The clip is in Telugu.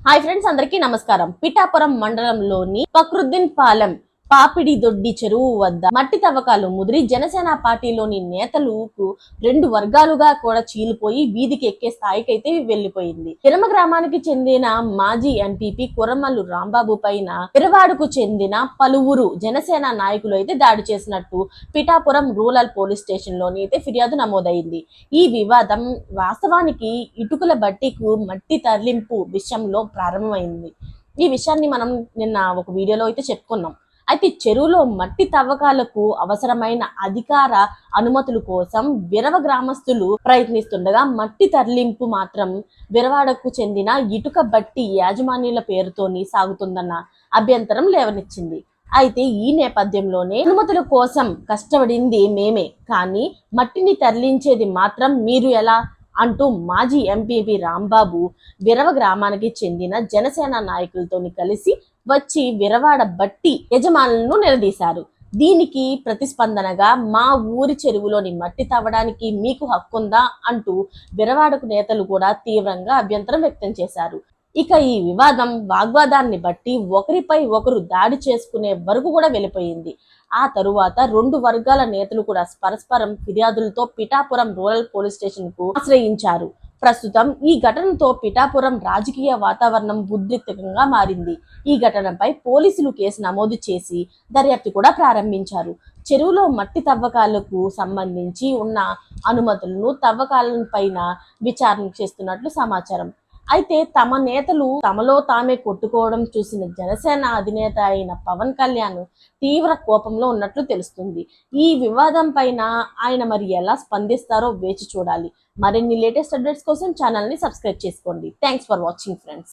హాయ్ ఫ్రెండ్స్, అందరికీ నమస్కారం. పిఠాపురం మండలంలోని ఫక్రుద్దీన్ పాలెం పాపిడి దొడ్డి చెరువు వద్ద మట్టి తవ్వకాలు ముదిరి జనసేన పార్టీలోని నేతలకు రెండు వర్గాలుగా కూడా చీలిపోయి వీధికి ఎక్కే స్థాయికి అయితే వెళ్లిపోయింది. తిరుమ గ్రామానికి చెందిన మాజీ ఎంపీపీ కురమల్లు రాంబాబు పైన విరవాడకు చెందిన పలువురు జనసేన నాయకులు అయితే దాడి చేసినట్టు పిఠాపురం రూరల్ పోలీస్ స్టేషన్ లోని అయితే ఫిర్యాదు నమోదైంది. ఈ వివాదం వాస్తవానికి ఇటుకల బట్టీకు మట్టి తరలింపు విషయంలో ప్రారంభమైంది. ఈ విషయాన్ని మనం నిన్న ఒక వీడియోలో అయితే చెప్పుకున్నాం. అయితే చెరువులో మట్టి తవ్వకాలకు అవసరమైన అధికార అనుమతుల కోసం విరవ గ్రామస్తులు ప్రయత్నిస్తుండగా మట్టి తరలింపు మాత్రం విరవాడకు చెందిన ఇటుక బట్టి యాజమాన్యుల పేరుతోని సాగుతుందన్న అభ్యంతరం లేవనెచ్చింది. అయితే ఈ నేపథ్యంలోనే అనుమతుల కోసం కష్టపడింది మేమే, కానీ మట్టిని తరలించేది మాత్రం మీరు ఎలా అంటూ మాజీ ఎంపీపీ రాంబాబు విరవ గ్రామానికి చెందిన జనసేన నాయకులతో కలిసి వచ్చి విరవాడ బట్టి యజమానులను నిలదీశారు. దీనికి ప్రతిస్పందనగా మా ఊరి చెరువులోని మట్టి తవ్వడానికి మీకు హక్కుందా అంటూ విరవాడకు నేతలు కూడా తీవ్రంగా అభ్యంతరం వ్యక్తం చేశారు. ఇక ఈ వివాదం వాగ్వాదాన్ని బట్టి ఒకరిపై ఒకరు దాడి చేసుకునే వరకు కూడా వెళ్ళిపోయింది. ఆ తరువాత రెండు వర్గాల నేతలు కూడా పరస్పరం ఫిర్యాదులతో పిఠాపురం రూరల్ పోలీస్ స్టేషన్ కు ఆశ్రయించారు. ప్రస్తుతం ఈ ఘటనతో పిఠాపురం రాజకీయ వాతావరణం ఉద్రిక్తంగా మారింది. ఈ ఘటనపై పోలీసులు కేసు నమోదు చేసి దర్యాప్తు కూడా ప్రారంభించారు. చెరువులో మట్టి తవ్వకాలకు సంబంధించి ఉన్న అనుమతులను తవ్వకాలపైన విచారణ చేస్తున్నట్లు సమాచారం. అయితే తమ నేతలు తమలో తామే కొట్టుకోవడం చూసిన జనసేన అధినేత అయిన పవన్ కళ్యాణ్ తీవ్ర కోపంలో ఉన్నట్లు తెలుస్తుంది. ఈ వివాదం పైన ఆయన మరి ఎలా స్పందిస్తారో వేచి చూడాలి. మరిన్ని లేటెస్ట్ అప్డేట్స్ కోసం ఛానల్ ని సబ్స్క్రైబ్ చేసుకోండి. Thanks for watching friends.